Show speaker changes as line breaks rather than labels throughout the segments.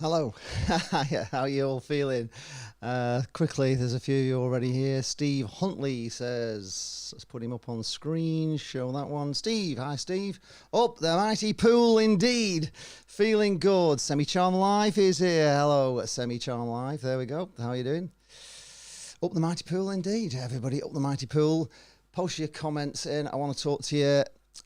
Hello, how are you all feeling? Quickly, there's a few of you already here. Steve Huntley says, let's put him up on screen, show that one. Steve, hi Steve. Up the mighty pool indeed. Feeling good. Semi-Charm Live is here. Hello, Semi-Charm Live. There we go. How are you doing? Up the mighty pool indeed. Everybody up the mighty pool. Post your comments in. I want to talk to you.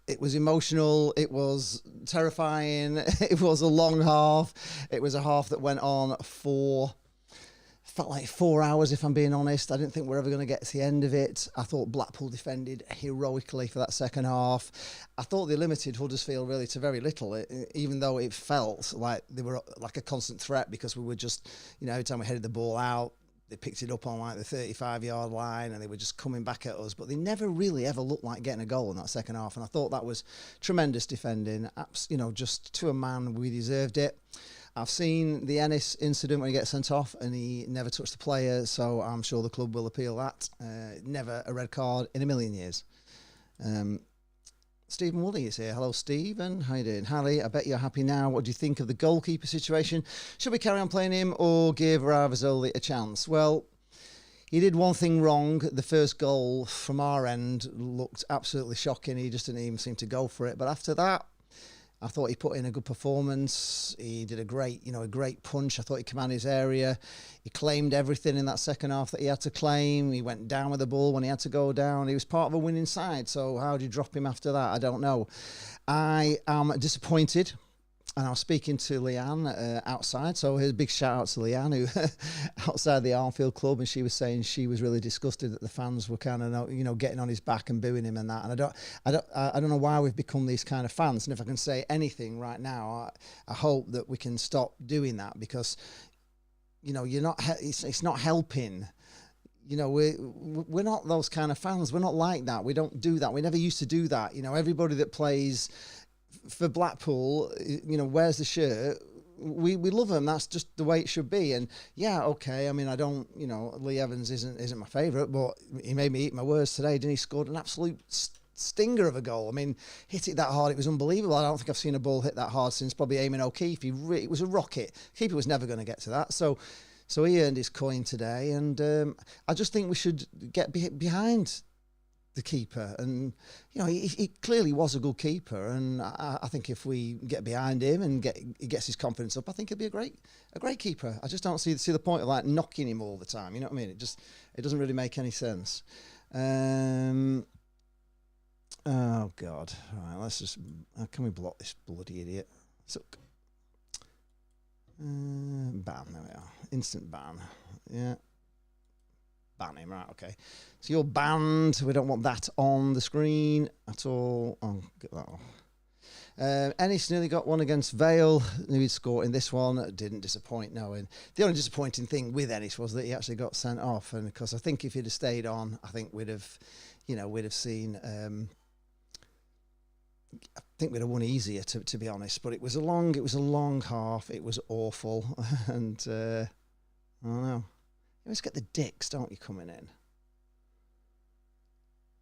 It was emotional, it was terrifying, it was a long half. It was a half that went on felt like 4 hours, if I'm being honest. I didn't think we're ever going to get to the end of it. I thought Blackpool defended heroically for that second half. I thought they limited Huddersfield really to very little, even though it felt like they were like a constant threat, because we were just, every time we headed the ball out, they picked it up on like the 35-yard line and they were just coming back at us, but they never really ever looked like getting a goal in that second half. And I thought that was tremendous defending. Just to a man, we deserved it. I've seen the Ennis incident when he gets sent off and he never touched the player, so I'm sure the club will appeal that. Never a red card in a million years. Stephen Woolley is here. Hello, Stephen. How you doing? Harry, I bet you're happy now. What do you think of the goalkeeper situation? Should we carry on playing him or give Ravazoli a chance? Well, he did one thing wrong. The first goal from our end looked absolutely shocking. He just didn't even seem to go for it. But after that, I thought he put in a good performance. He did a great punch. I thought he commanded his area. He claimed everything in that second half that he had to claim. He went down with the ball when he had to go down. He was part of a winning side. So how do you drop him after that? I don't know. I am disappointed. And I was speaking to Leanne outside, so here's a big shout out to Leanne, who outside the Armfield club, and she was saying she was really disgusted that the fans were kind of getting on his back and booing him and that. And I don't know why we've become these kind of fans. And if I can say anything right now, I hope that we can stop doing that, because it's not helping. We're not those kind of fans. We're not like that. We don't do that. We never used to do that. Everybody that plays for Blackpool, wears the shirt, we love him. That's just the way it should be. And yeah, okay, I mean, I don't, Lee Evans isn't my favourite, but he made me eat my words today, didn't he? Scored an absolute stinger of a goal. I mean, hit it that hard, it was unbelievable. I don't think I've seen a ball hit that hard since probably Eamon O'Keefe. It was a rocket. Keeper was never going to get to that. So he earned his coin today, and I just think we should get behind the keeper. And he clearly was a good keeper, and I think if we get behind him and he gets his confidence up, I think he'll be a great keeper. I just don't see the point of like knocking him all the time. You know what I mean? It doesn't really make any sense. Oh God! All right, let's just can we block this bloody idiot? So ban. There we are. Instant ban. Yeah. Ban him, right? Okay, so you're banned. We don't want that on the screen at all. Oh, get that off. Ennis nearly got one against Vale. Knew he'd score in this one. Didn't disappoint. No, and the only disappointing thing with Ennis was that he actually got sent off. And because I think if he'd have stayed on, I think we'd have seen. I think we'd have won easier, to be honest. But it was a long half. It was awful, and I don't know. You always get the dicks, don't you, coming in?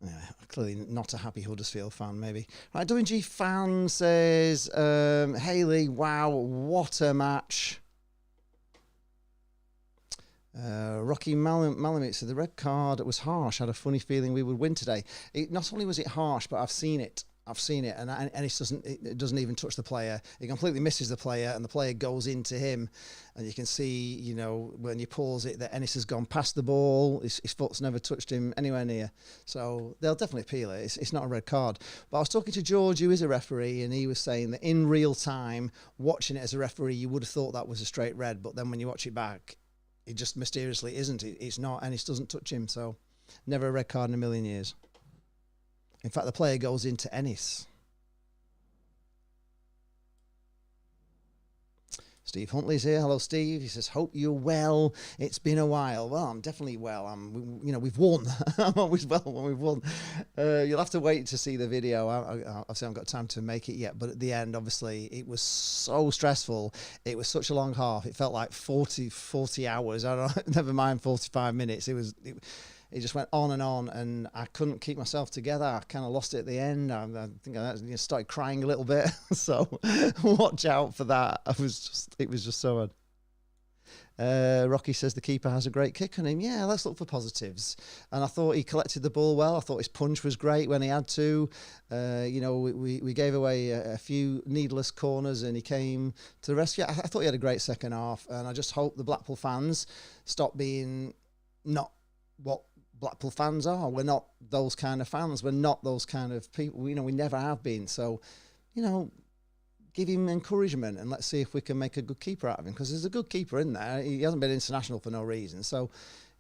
Yeah, clearly not a happy Huddersfield fan, maybe. Right, WG fan says, Haley, wow, what a match. Rocky Malamute said, the red card was harsh. I had a funny feeling we would win today. Not only was it harsh, but I've seen it, and it doesn't even touch the player. He completely misses the player, and the player goes into him, and you can see, when you pause it, that Ennis has gone past the ball. His foot's never touched him anywhere near. So they'll definitely appeal it. It's not a red card. But I was talking to George, who is a referee, and he was saying that in real time, watching it as a referee, you would have thought that was a straight red, but then when you watch it back, it just mysteriously isn't. It's not. Ennis doesn't touch him, so never a red card in a million years. In fact, the player goes into Ennis. Steve Huntley's here. Hello, Steve. He says, hope you're well. It's been a while. Well, I'm definitely well. We've won. I'm always well when we've won. You'll have to wait to see the video. Obviously, I haven't got time to make it yet. But at the end, obviously, it was so stressful. It was such a long half. It felt like 40 hours. I don't know. Never mind 45 minutes. It just went on, and I couldn't keep myself together. I kind of lost it at the end. I think I started crying a little bit. So watch out for that. It was just so bad. Rocky says the keeper has a great kick on him. Yeah, let's look for positives. And I thought he collected the ball well. I thought his punch was great when he had to. We gave away a few needless corners and he came to the rescue. I thought he had a great second half, and I just hope the Blackpool fans stop being not what Blackpool fans are. We're not those kind of fans. We're not those kind of people. We never have been. So, give him encouragement and let's see if we can make a good keeper out of him, because there's a good keeper in there. He hasn't been international for no reason. So,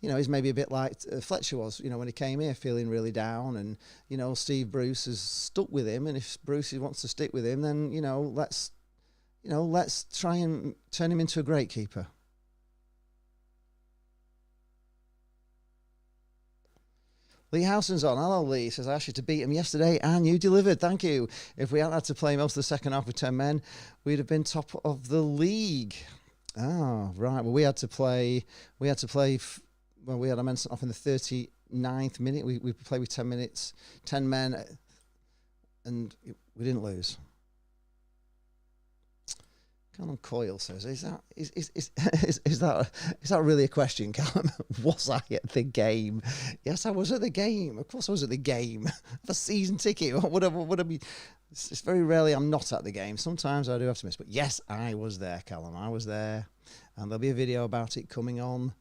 he's maybe a bit like Fletcher was, when he came here feeling really down, and, Steve Bruce has stuck with him. And if Bruce wants to stick with him, then, let's try and turn him into a great keeper. Lee Howson's on. Hello, Lee. He says, I asked you to beat him yesterday and you delivered. Thank you. If we hadn't had to play most of the second half with 10 men, we'd have been top of the league. Oh, right. Well, we had to play, we had a men sent off in the 39th minute. We played with 10 minutes, 10 men, and we didn't lose. Callum Coyle says, is that really a question, Callum? Was I at the game? Yes, I was at the game. Of course I was at the game. A season ticket. What would I be? It's very rarely I'm not at the game. Sometimes I do have to miss. But yes, I was there, Callum. I was there. And there'll be a video about it coming on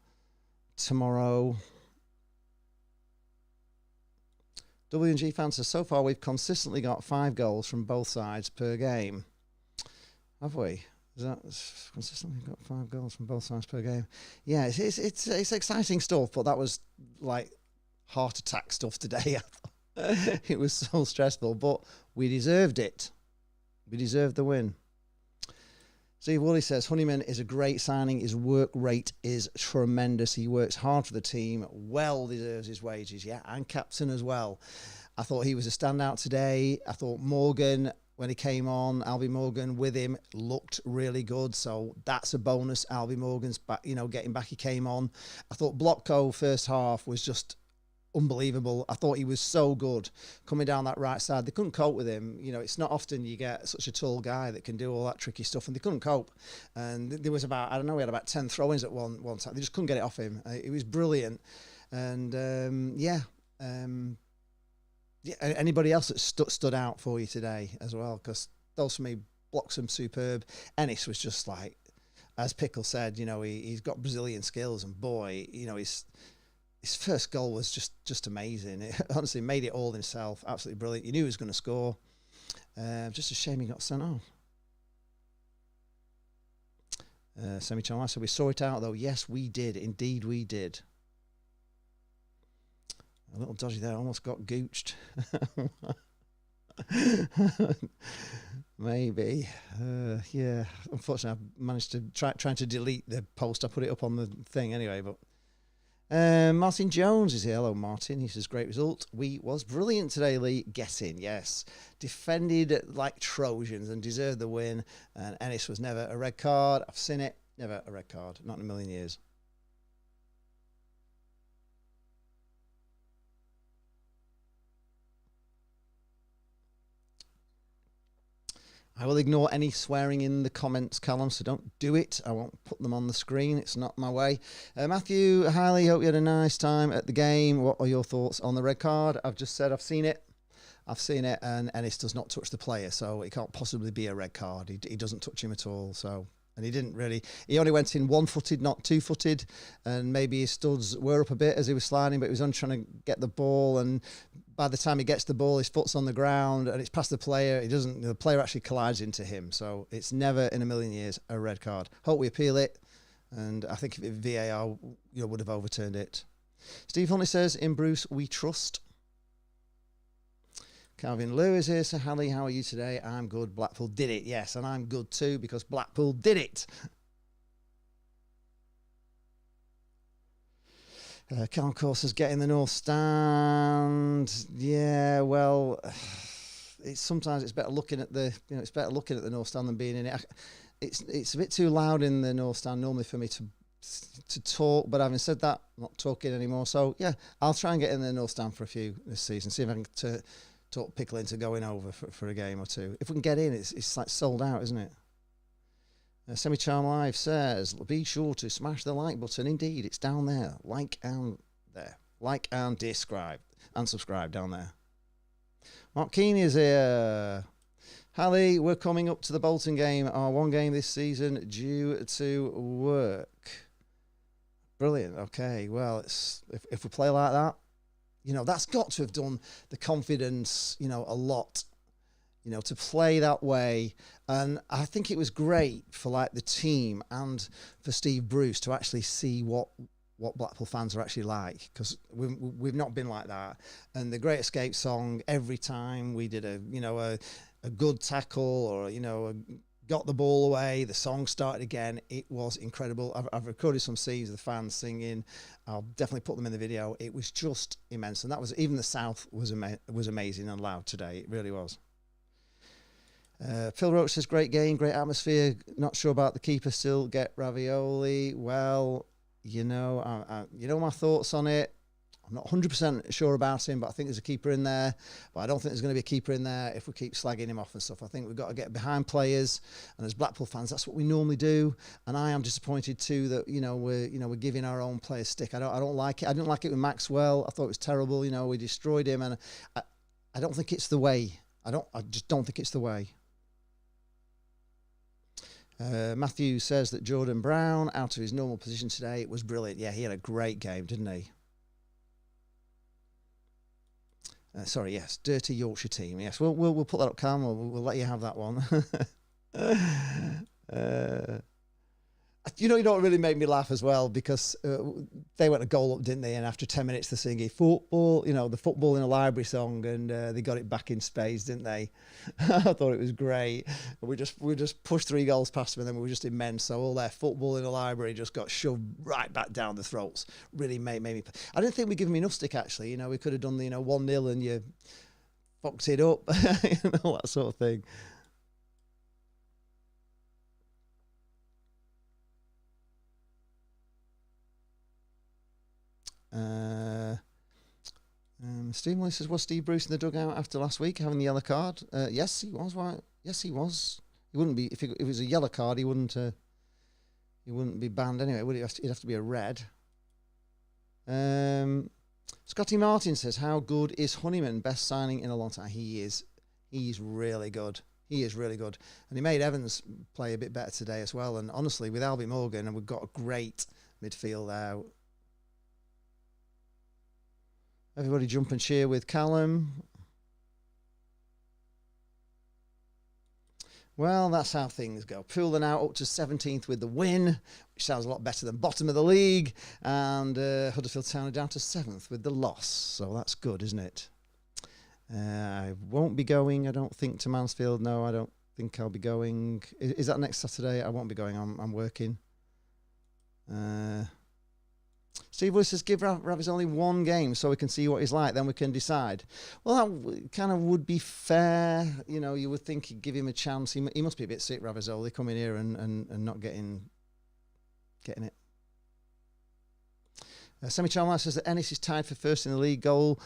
tomorrow. W&G fan says, so far we've consistently got 5 goals from both sides per game. Have we? Is that consistently got 5 goals from both sides per game? Yeah, it's exciting stuff, but that was like heart attack stuff today. It was so stressful, but we deserved it. We deserved the win. Steve Woolley says, Honeyman is a great signing. His work rate is tremendous. He works hard for the team, well deserves his wages, yeah, and captain as well. I thought he was a standout today. I thought Morgan, when he came on, Albie Morgan with him, looked really good. So that's a bonus. Albie Morgan's back, getting back, he came on. I thought Blockco first half was just unbelievable. I thought he was so good coming down that right side. They couldn't cope with him. It's not often you get such a tall guy that can do all that tricky stuff, and they couldn't cope. And there was about, we had about 10 throw-ins at one time. They just couldn't get it off him. It was brilliant. And anybody else that stood out for you today as well? Because those for me, Bloxham superb. Ennis was just like, as Pickle said, he's got Brazilian skills, and boy, his first goal was just amazing. It honestly made it all himself. Absolutely brilliant. You knew he was going to score. Just a shame he got sent off. Semi-Channel, so we saw it out though. Yes, we did. Indeed, we did. A little dodgy there. Almost got gooched. Maybe. Yeah. Unfortunately, I managed to trying to delete the post. I put it up on the thing anyway, but. Martin Jones is here. Hello, Martin. He says, great result. We was brilliant today, Lee. Getting, yes. Defended like Trojans and deserved the win. And Ennis was never a red card. I've seen it. Never a red card. Not in a million years. I will ignore any swearing in the comments, Callum, so don't do it. I won't put them on the screen. It's not my way. Matthew Hiley, hope you had a nice time at the game. What are your thoughts on the red card? I've just said I've seen it. And Ennis does not touch the player, so it can't possibly be a red card. He doesn't touch him at all, so... And he didn't really... He only went in one-footed, not two-footed, and maybe his studs were up a bit as he was sliding, but he was only trying to get the ball, and by the time he gets the ball, his foot's on the ground, and it's past the player. The player actually collides into him, so it's never in a million years a red card. Hope we appeal it, and I think if it VAR would have overturned it. Steve Huntley says, in Bruce, we trust. Calvin Lewis here. So, Hallie, how are you today? I'm good. Blackpool did it. Yes, and I'm good too because Blackpool did it. Callum Course getting the North Stand. Yeah, well, sometimes it's better looking at the North Stand than being in it. It's a bit too loud in the North Stand normally for me to talk, but having said that, I'm not talking anymore. So yeah, I'll try and get in the North Stand for a few this season. See if I can talk Pickle into going over for a game or two. If we can get in, it's like sold out, isn't it? Semi-Charm Live says, be sure to smash the like button. Indeed, it's down there. Like and subscribe down there. Mark Keeney is here. Hallie, we're coming up to the Bolton game. Our one game this season due to work. Brilliant. Okay, well, if we play like that, that's got to have done the confidence, a lot. To play that way. And I think it was great for the team and for Steve Bruce to actually see what Blackpool fans are actually like, because we've not been like that. And the Great Escape song, every time we did a good tackle or got the ball away, the song started again. It was incredible. I've recorded some scenes of the fans singing. I'll definitely put them in the video. It was just immense, and that was even the South was amazing and loud today. It really was. Phil Roach says, great game, great atmosphere. Not sure about the keeper, still get ravioli. Well, my thoughts on it. I'm not 100% sure about him, but I think there's a keeper in there. But I don't think there's going to be a keeper in there if we keep slagging him off and stuff. I think we've got to get behind players, and as Blackpool fans, that's what we normally do. And I am disappointed too that we're giving our own players stick. I don't like it. I didn't like it with Maxwell. I thought it was terrible. We destroyed him, and I don't think it's the way. I just don't think it's the way. Matthew says that Jordan Brown, out of his normal position today, was brilliant. Yeah, he had a great game, didn't he? Sorry, yes, dirty Yorkshire team. Yes, we'll put that up, Cam. We'll let you have that one. You don't really make me laugh as well, because they went a goal up, didn't they? And after 10 minutes, they're singing football, the football in a library song, and they got it back in spades, didn't they? I thought it was great. We just pushed 3 goals past them, and then we were just immense. So all their football in a library just got shoved right back down the throats. Really made me. I didn't think we gave them enough stick, actually. We could have done the 1-0 and you fucked it up, that sort of thing. Stephen Lee says, was Steve Bruce in the dugout after last week having the yellow card? Yes, he was. Right? Yes, he was. He wouldn't be if it was a yellow card. He wouldn't be banned anyway. Would it? It'd have to be a red. Scotty Martin says, how good is Honeyman? Best signing in a long time. He is. He's really good. He is really good, and he made Evans play a bit better today as well. And honestly, with Albie Morgan, and we've got a great midfield out. Everybody jump and cheer with Callum. Well, that's how things go. Poole are now up to 17th with the win, which sounds a lot better than bottom of the league. And Huddersfield Town are down to 7th with the loss. So that's good, isn't it? I won't be going, I don't think, to Mansfield. No, I don't think I'll be going. Is that next Saturday? I won't be going. I'm working. Steve Lewis says, give Ravis only 1 game so we can see what he's like, then we can decide. Well, that kind of would be fair. You would think he'd give him a chance. He must be a bit sick, Ravizoli, coming here and not getting it. Semi-Charm says that Ennis is tied for first in the league goal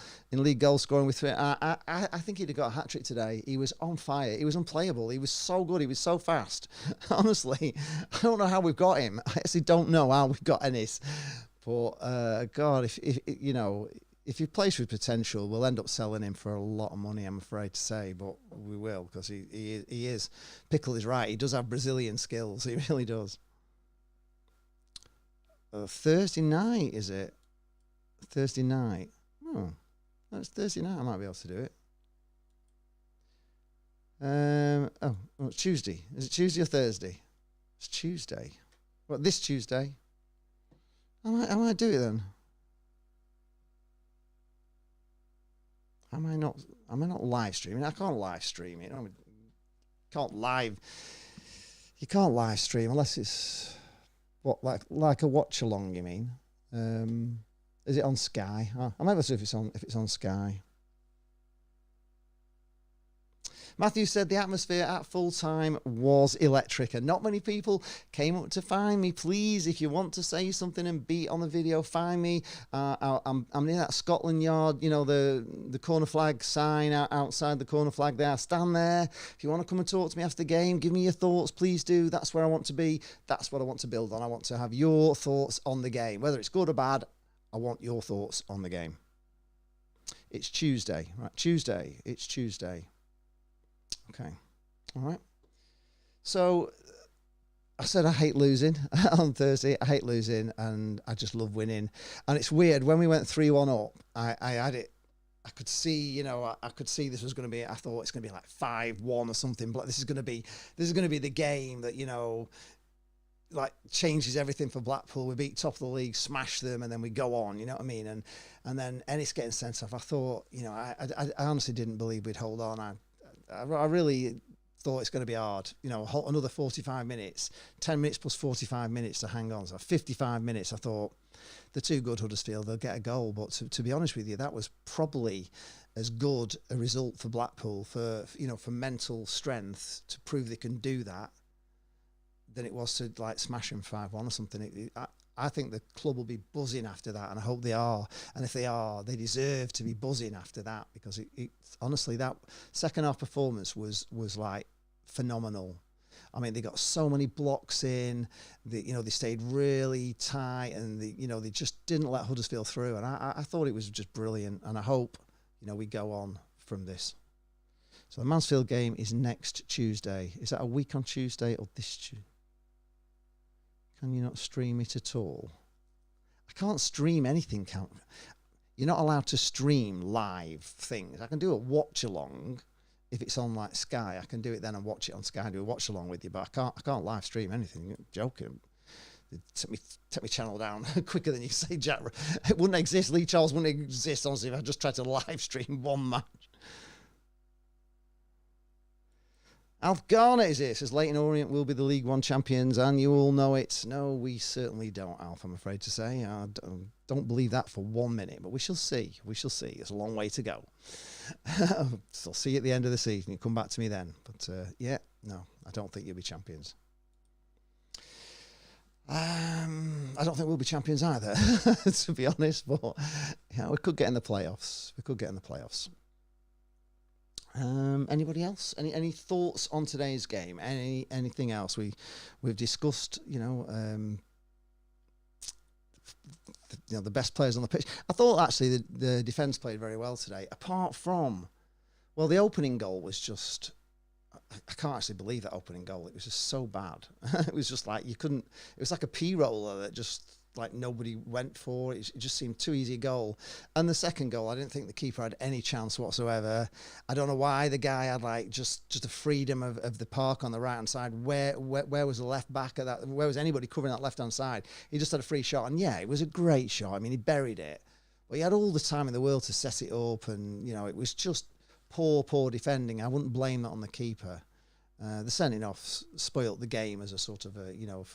scoring with 3. I think he'd have got a hat-trick today. He was on fire. He was unplayable. He was so good. He was so fast. Honestly, I don't know how we've got him. I actually don't know how we've got Ennis. But God, if he plays with potential, we'll end up selling him for a lot of money, I'm afraid to say, but we will, because he is. Pickle is right. He does have Brazilian skills. He really does. Thursday night, is it? Thursday night. Oh, that's Thursday night. I might be able to do it. It's Tuesday. Is it Tuesday or Thursday? It's Tuesday. What, this Tuesday? I might do it then. Am I not live streaming? I can't live stream it. You can't live stream unless it's like a watch along, you mean? Is it on Sky? I might see if it's on Sky. Matthew said the atmosphere at full time was electric and not many people came up to find me. Please, if you want to say something and be on the video, find me. I'm near that Scotland Yard, you know, the corner flag sign outside the corner flag there. Stand there. If you want to come and talk to me after the game, give me your thoughts, please do. That's where I want to be. That's what I want to build on. I want to have your thoughts on the game. Whether it's good or bad, I want your thoughts on the game. It's Tuesday, right? Tuesday. It's Tuesday. Okay. All right. So I said I hate losing on Thursday. I hate losing and I just love winning. And it's weird. When we went 3-1 up, I had it. I could see, you know, I could see this was going to be, I thought it's going to be like 5-1 or something. But this is going to be the game that, you know, like changes everything for Blackpool. We beat top of the league, smash them, and then we go on, you know what I mean? And then Ennis getting sent off. I thought, you know, I honestly didn't believe we'd hold on. I really thought it's going to be hard. You know, another 45 minutes, 10 minutes plus 45 minutes to hang on. So 55 minutes, I thought, they're too good, Huddersfield. They'll get a goal. But to be honest with you, that was probably as good a result for Blackpool for mental strength to prove they can do that than it was to like smash them 5-1 or something. I think the club will be buzzing after that, and I hope they are. And if they are, they deserve to be buzzing after that, because it honestly, that second half performance was like phenomenal. I mean, they got so many blocks in. They stayed really tight, and they just didn't let Huddersfield through. And I thought it was just brilliant, and I hope we go on from this. So the Mansfield game is next Tuesday. Is that a week on Tuesday or this Tuesday? Can you not stream it at all? I can't stream anything. You're not allowed to stream live things. I can do a watch along if it's on like Sky. I can do it then and watch it on Sky. Do a watch along with you, but I can't live stream anything. You're joking. Take me channel down quicker than you say, Jack. It wouldn't exist. Lee Charles wouldn't exist, honestly, if I just tried to live stream one match. Alf Garnett is here. Says Leyton Orient will be the League One champions, and you all know it. No, we certainly don't, Alf, I'm afraid to say. I don't believe that for 1 minute, but we shall see. We shall see. It's a long way to go. So I'll see you at the end of the season. You come back to me then. But yeah, no, I don't think you'll be champions. I don't think we'll be champions either, to be honest. But yeah, we could get in the playoffs. Anybody else? Any thoughts on today's game? Anything else? We've discussed, the best players on the pitch. I thought actually the defence played very well today. Apart from, the opening goal was just, I can't actually believe that opening goal. It was just so bad. It was just like you couldn't. It was like a P-roller that just like nobody went for. It just seemed too easy a goal. And the second goal, I didn't think the keeper had any chance whatsoever. I don't know why the guy had like just the freedom of the park on the right hand side. Where was the left back at that? Where was anybody covering that left hand side? He just had a free shot, and yeah, it was a great shot. I mean, he buried it, but he had all the time in the world to set it up, and it was just poor defending. I wouldn't blame that on the keeper. The sending off spoilt the game as a sort of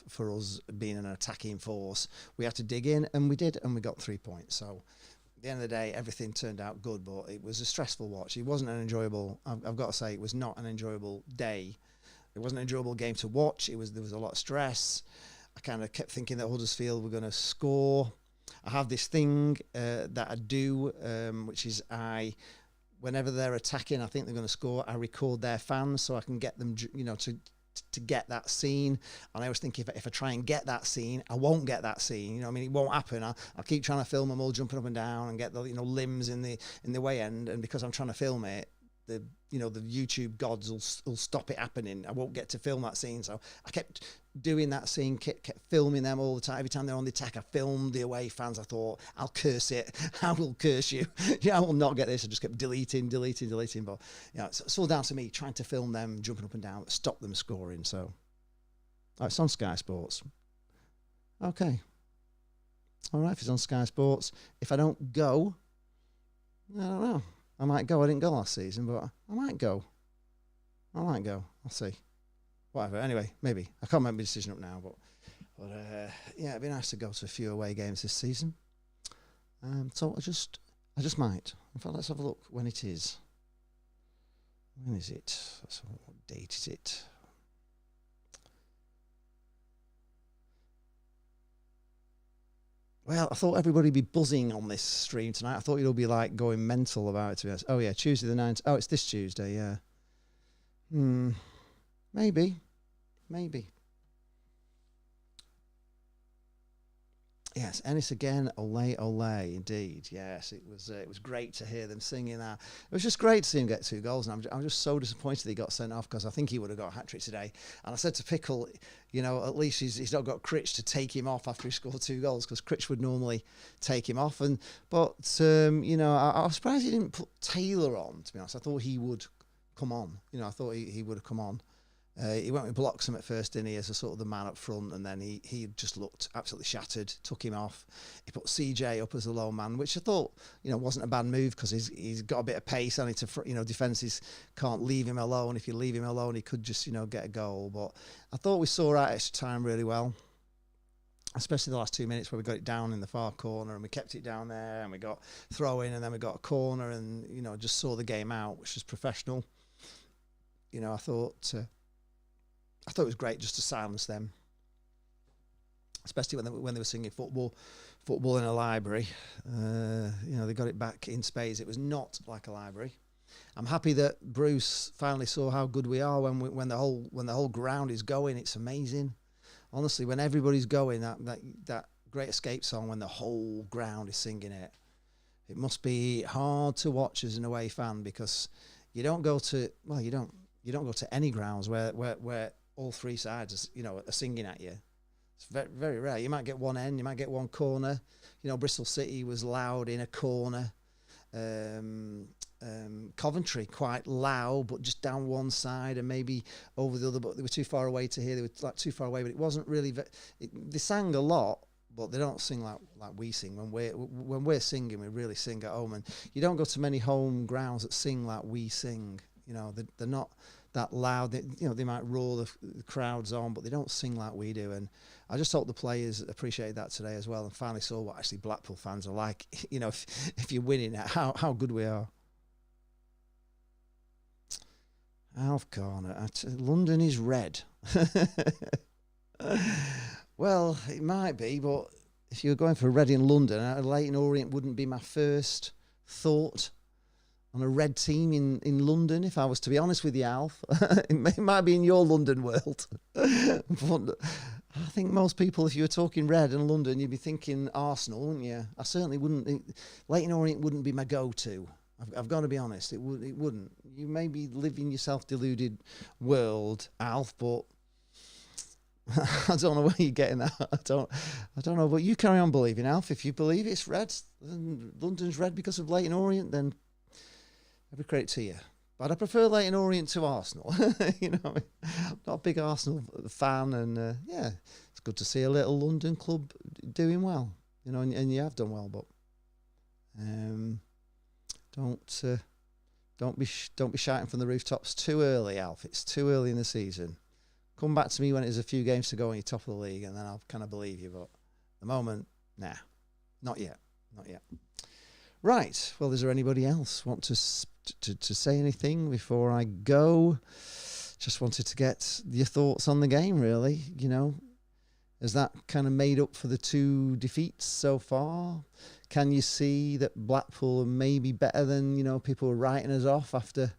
for us being an attacking force. We had to dig in, and we did, and we got 3 points. So at the end of the day, everything turned out good, but it was a stressful watch. It wasn't an enjoyable, I've got to say, it was not an enjoyable day. It wasn't an enjoyable game to watch. There was a lot of stress. I kind of kept thinking that Huddersfield were going to score. I have this thing that I do, which is whenever they're attacking, I think they're going to score, I record their fans so I can get them, to get that scene. And I always think if I try and get that scene, I won't get that scene. It won't happen. I'll keep trying to film them all jumping up and down and get the limbs in the way end. And because I'm trying to film it, the YouTube gods will stop it happening. I won't get to film that scene. So I kept doing that scene, kept filming them all the time. Every time they're on the attack, I filmed the away fans. I thought, I'll curse it. I will curse you. I will not get this. I just kept deleting. But it's all down to me trying to film them jumping up and down, stop them scoring. So it's on Sky Sports. Okay. All right, if it's on Sky Sports. If I don't go, I don't know. I might go. I didn't go last season, but I might go. I'll see. Whatever. Anyway, maybe. I can't make my decision up now, but yeah, it'd be nice to go to a few away games this season. So I just might. In fact, let's have a look when it is. When is it? So what date is it? Well, I thought everybody'd be buzzing on this stream tonight. I thought you'd all be like going mental about it, to be honest. Oh yeah, Tuesday the 9th. Oh, it's this Tuesday, yeah. Maybe. Yes, Ennis again, ole ole, indeed. Yes, it was great to hear them singing that. It was just great to see him get 2 goals, and I'm just so disappointed he got sent off, because I think he would have got a hat-trick today. And I said to Pickle, at least he's not got Critch to take him off after he scored 2 goals, because Critch would normally take him off. But I was surprised he didn't put Taylor on, to be honest. I thought he would come on. I thought he would have come on. He went with Bloxham at first, didn't he, as a sort of the man up front, and then he just looked absolutely shattered, took him off. He put CJ up as a low man, which I thought, wasn't a bad move, because he's got a bit of pace, and defences can't leave him alone. If you leave him alone, he could just, get a goal. But I thought we saw out extra time really well, especially the last 2 minutes where we got it down in the far corner, and we kept it down there, and we got throw in, and then we got a corner, and, just saw the game out, which was professional. I thought it was great just to silence them, especially when they were singing football in a library. They got it back in spades. It was not like a library. I'm happy that Bruce finally saw how good we are when the whole ground is going. It's amazing, honestly. When everybody's going, that Great Escape song, when the whole ground is singing it, it must be hard to watch as an away fan, because you don't go to go to any grounds where all 3 sides, are singing at you. It's very, very rare. You might get one end, you might get one corner. Bristol City was loud in a corner. Coventry quite loud, but just down one side and maybe over the other. But they were too far away to hear. They were like too far away, but it wasn't really. They sang a lot, but they don't sing like we sing. When we're singing, we really sing at home. And you don't go to many home grounds that sing like we sing. They're not that loud. They might roar the crowds on, but they don't sing like we do. And I just hope the players appreciated that today as well, and finally saw what actually Blackpool fans are like. If you're winning, how good we are. Alf Corner, London is red. Well, it might be, but if you were going for red in London, Leyton Orient wouldn't be my first thought on a red team in London, if I was to be honest with you, Alf. It might be in your London world. But I think most people, if you were talking red in London, you'd be thinking Arsenal, wouldn't you? I certainly wouldn't. Leyton Orient wouldn't be my go-to. I've got to be honest. It wouldn't. You may be living your self-deluded world, Alf, but I don't know where you're getting that. I don't know. But you carry on believing, Alf. If you believe it's red, London's red because of Leyton Orient, then every credit to you. But I prefer Leyton Orient to Arsenal. I'm not a big Arsenal fan, and it's good to see a little London club doing well. And you have done well, but don't be shouting from the rooftops too early, Alf. It's too early in the season. Come back to me when there's a few games to go and you're top of the league, and then I'll kind of believe you. But at the moment, nah, not yet. Right. Well, is there anybody else want to say anything before I go? Just wanted to get your thoughts on the game, really. Has that kind of made up for the 2 defeats so far? Can you see that Blackpool are maybe better than, people were writing us off after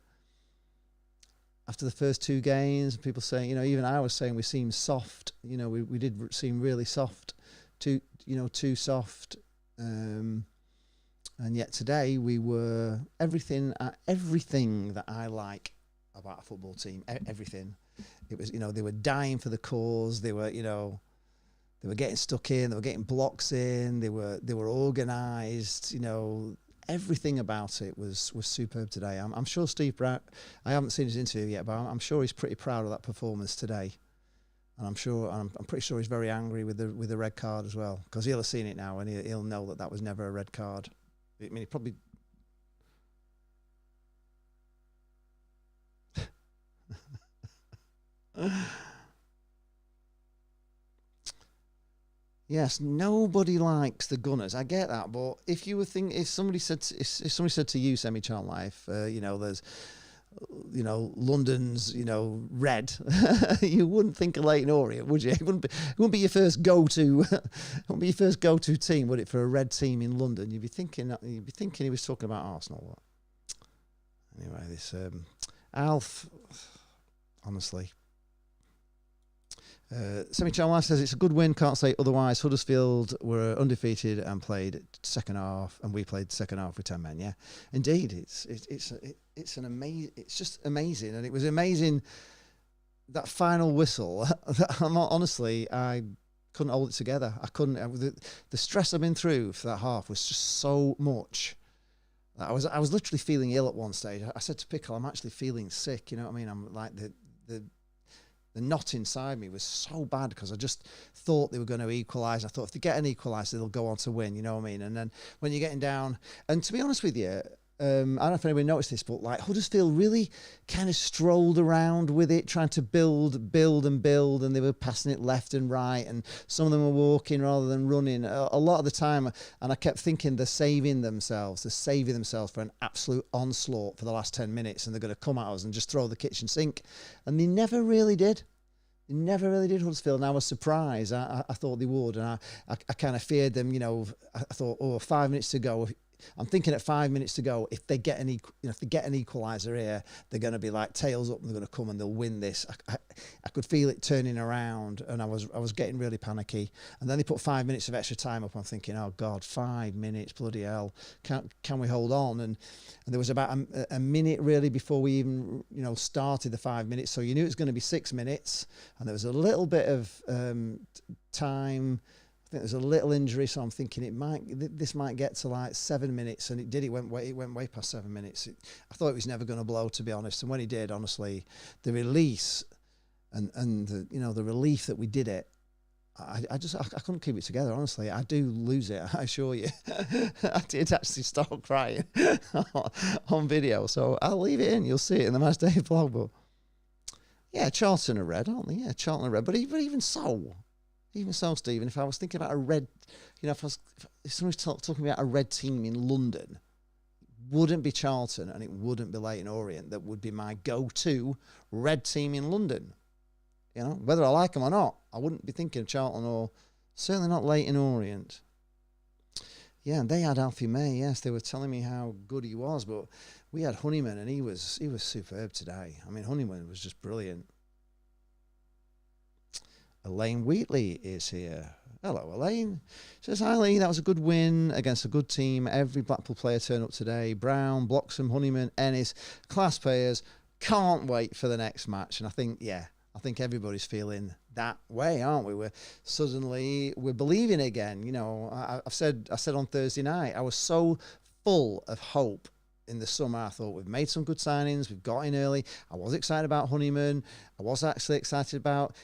the first 2 games? People saying, even I was saying we seemed soft. We did seem really soft, too soft. And yet today we were everything that I like about a football team. Everything. It was, they were dying for the cause. They were, they were getting stuck in. They were getting blocks in. They were organised. Everything about it was superb today. I'm sure Steve Brown. I haven't seen his interview yet, but I'm sure he's pretty proud of that performance today. And I'm pretty sure he's very angry with the red card as well, because he'll have seen it now and he'll know that was never a red card. I mean, he probably. Yes, nobody likes the Gunners. I get that, but if somebody said to you, Semi-Chan Life, there's London's, red, you wouldn't think of Leyton Orient, would you? It wouldn't be your first go-to, wouldn't be your first go-to team, would it, for a red team in London? You'd be thinking he was talking about Arsenal. Anyway, this Alf, honestly. Semi-Channel Life says it's a good win, can't say otherwise. Huddersfield were undefeated and played second half, and we played second half with 10 men. Yeah, indeed, it's just amazing, and it was amazing that final whistle. Honestly, I couldn't hold it together. I couldn't. The stress I've been through for that half was just so much. I was literally feeling ill at one stage. I said to Pickle, I'm actually feeling sick. You know what I mean? I'm like the knot inside me was so bad because I just thought they were going to equalise. I thought if they get an equaliser, they'll go on to win, you know what I mean? And then when you're getting down, and to be honest with you, I don't know if anybody noticed this, but like Huddersfield really kind of strolled around with it, trying to build, and they were passing it left and right, and some of them were walking rather than running a lot of the time. And I kept thinking they're saving themselves for an absolute onslaught for the last 10 minutes, and they're going to come at us and just throw the kitchen sink. And they never really did. Huddersfield, and I was surprised. I thought they would, and I kind of feared them. I thought, 5 minutes to go. I'm thinking at 5 minutes to go, if they get an equaliser here, they're going to be like tails up, and they're going to come and they'll win this. I could feel it turning around, and I was getting really panicky. And then they put 5 minutes of extra time up. I'm thinking, oh God, 5 minutes, bloody hell, can we hold on? And there was about a minute really before we even started the 5 minutes, so you knew it was going to be 6 minutes, and there was a little bit of time. I think there's a little injury, so I'm thinking this might get to like 7 minutes, and it did. It went way past 7 minutes. I thought it was never going to blow, to be honest. And when he did, honestly, the release and the relief that we did it, I couldn't keep it together. Honestly, I do lose it. I assure you, I did actually start crying on video. So I'll leave it in. You'll see it in the Match Day vlog. But yeah, Charlton are red, aren't they? Yeah, Charlton are red. But even so. Even so, Stephen, if I was thinking about a red, if someone was talking about a red team in London, it wouldn't be Charlton and it wouldn't be Leyton Orient. That would be my go-to red team in London. Whether I like them or not, I wouldn't be thinking of Charlton or certainly not Leyton Orient. Yeah, and they had Alfie May. Yes, they were telling me how good he was, but we had Honeyman, and he was superb today. I mean, Honeyman was just brilliant. Elaine Wheatley is here. Hello, Elaine. Says, hi, Lee. That was a good win against a good team. Every Blackpool player turned up today. Brown, Bloxham, Honeyman, Ennis, class players. Can't wait for the next match. And I think everybody's feeling that way, aren't we? We're believing again. I said on Thursday night, I was so full of hope in the summer. I thought we've made some good signings. We've got in early. I was excited about Honeyman. I was actually excited about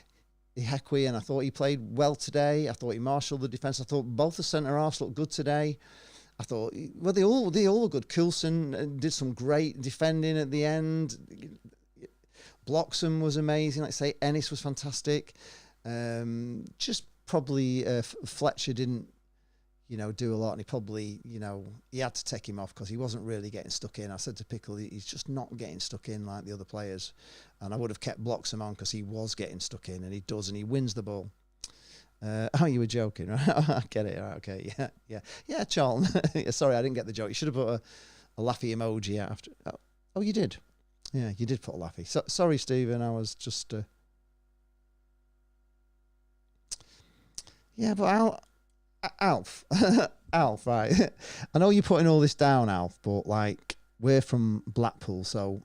Ihekwe, and I thought he played well today. I thought he marshalled the defence. I thought both the centre-halves looked good today. I thought, well, they all were good. Coulson did some great defending at the end. Bloxham was amazing. Like I say, Ennis was fantastic. Just probably Fletcher didn't, do a lot, and he probably, he had to take him off because he wasn't really getting stuck in. I said to Pickle, he's just not getting stuck in like the other players, and I would have kept Bloxham on because he was getting stuck in, and he does, and he wins the ball. Oh, you were joking, right? I get it. Right, okay, yeah, Charlton. Yeah, sorry, I didn't get the joke. You should have put a laughy emoji out after. Oh, you did. Yeah, you did put a laughy. Sorry, Stephen. I was just. Yeah, but Alf, right? I know you're putting all this down, Alf, but like we're from Blackpool, so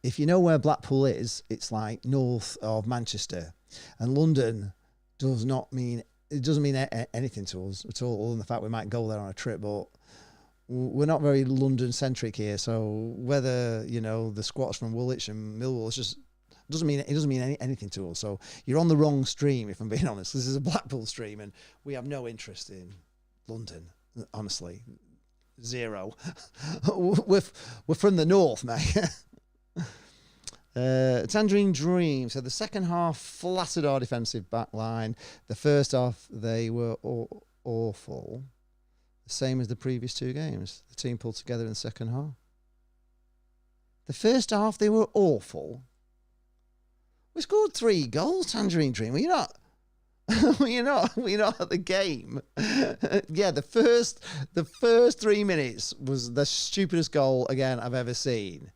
if you know where Blackpool is, it's like north of Manchester, and London doesn't mean anything to us at all, other than the fact we might go there on a trip, but we're not very London centric here. So whether the squats from Woolwich and Millwall, it doesn't mean anything to us. So you're on the wrong stream, if I'm being honest. This is a Blackpool stream, and we have no interest in London. Honestly, zero. we're from the north, mate. Tangerine Dream said the second half flattered our defensive back line. The first half they were awful, the same as the previous two games. The team pulled together in the second half. The first half, they were awful. We scored 3 goals, Tangerine Dream. Were you not? were you not at the game? Yeah, the first 3 minutes was the stupidest goal again I've ever seen.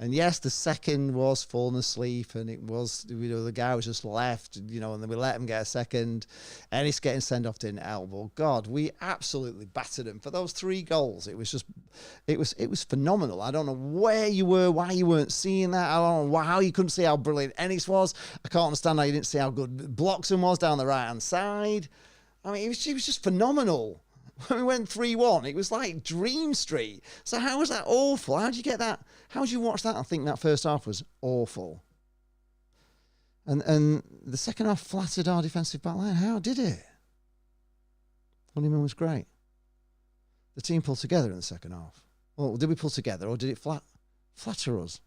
And yes, the second was falling asleep, and it was, the guy was just left, and then we let him get a second. Ennis getting sent off didn't help. Well, God, we absolutely battered him for those 3 goals. It was phenomenal. I don't know where you were, why you weren't seeing that. I don't know how you couldn't see how brilliant Ennis was. I can't understand how you didn't see how good Bloxham was down the right-hand side. I mean, it was just phenomenal. When we went 3-1, it was like Dream Street. So how was that awful? How did you get that? How did you watch that and think that first half was awful? And the second half flattered our defensive back line. How did it? Honeyman was great. The team pulled together in the second half. Well, did we pull together or did it flatter us?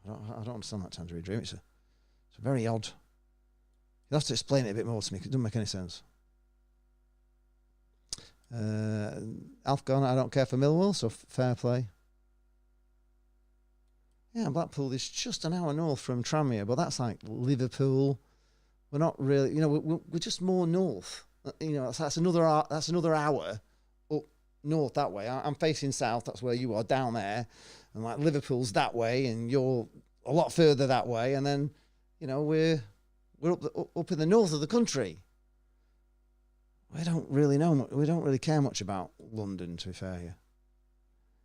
I don't understand that, Tangerine Dream. It's a very odd. You'll have to explain it a bit more to me. It doesn't make any sense. Alf gone, I don't care for Millwall, so fair play. Yeah, Blackpool is just an hour north from Tranmere, but that's like Liverpool. We're not really, we're just more north. That's another hour up north that way. I'm facing south, that's where you are, down there. And like Liverpool's that way, and you're a lot further that way. And then, we're up in the north of the country. We don't really care much about London, to be fair here.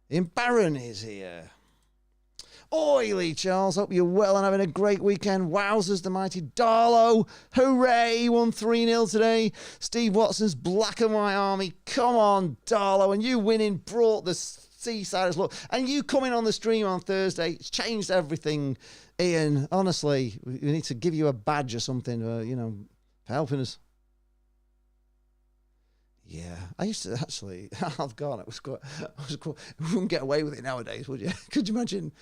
Ian Barron is here. Oi, Lee Charles, hope you're well and having a great weekend. Wowzers, the mighty Darlow. Hooray, won 3-0 today. Steve Watson's Black and White Army. Come on, Darlow. And you winning brought the Seasiders look. And you coming on the stream on Thursday, it's changed everything. Ian, honestly, we need to give you a badge or something, for helping us. Yeah, I used to actually. I've gone. It was quite. You wouldn't get away with it nowadays, would you? Could you imagine?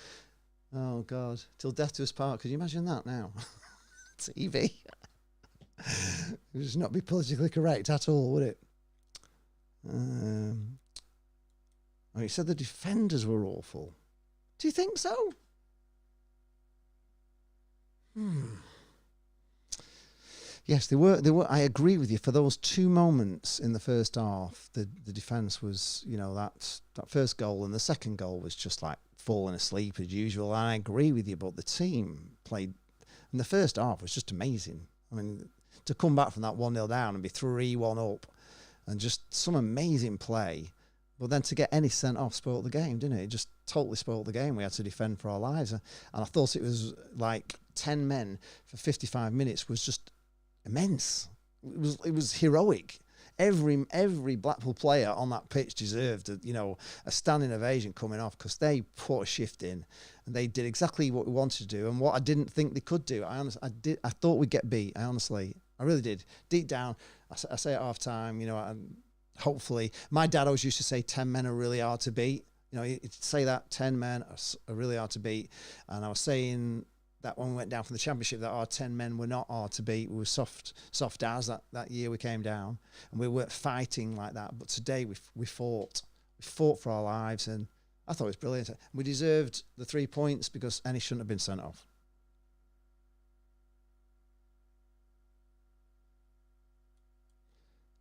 Oh God, till death do us part. Could you imagine that now? TV. It would just not be politically correct at all, would it? He said the defenders were awful. Do you think so? Yes, they were. I agree with you. For those 2 moments in the first half, the defence was, that first goal and the second goal was just like falling asleep as usual. I agree with you, but the team played, and the first half was just amazing. I mean, to come back from that 1-0 down and be 3-1 up, and just some amazing play. But then to get any sent off spoiled the game, didn't it? It just totally spoiled the game. We had to defend for our lives, and I thought it was like 10 men for 55 minutes was just immense. It was heroic. Every Blackpool player on that pitch deserved a standing ovation coming off, because they put a shift in and they did exactly what we wanted to do and what I didn't think they could do. I thought we'd get beat. I really did. Deep down, I say at half time, hopefully, my dad always used to say 10 men are really hard to beat. He'd say that 10 men are really hard to beat, and I was saying that when we went down from the Championship, that our 10 men were not hard to beat. We were soft as that year we came down, and we weren't fighting like that. But today we fought for our lives, and I thought it was brilliant. We deserved the 3 points because any shouldn't have been sent off.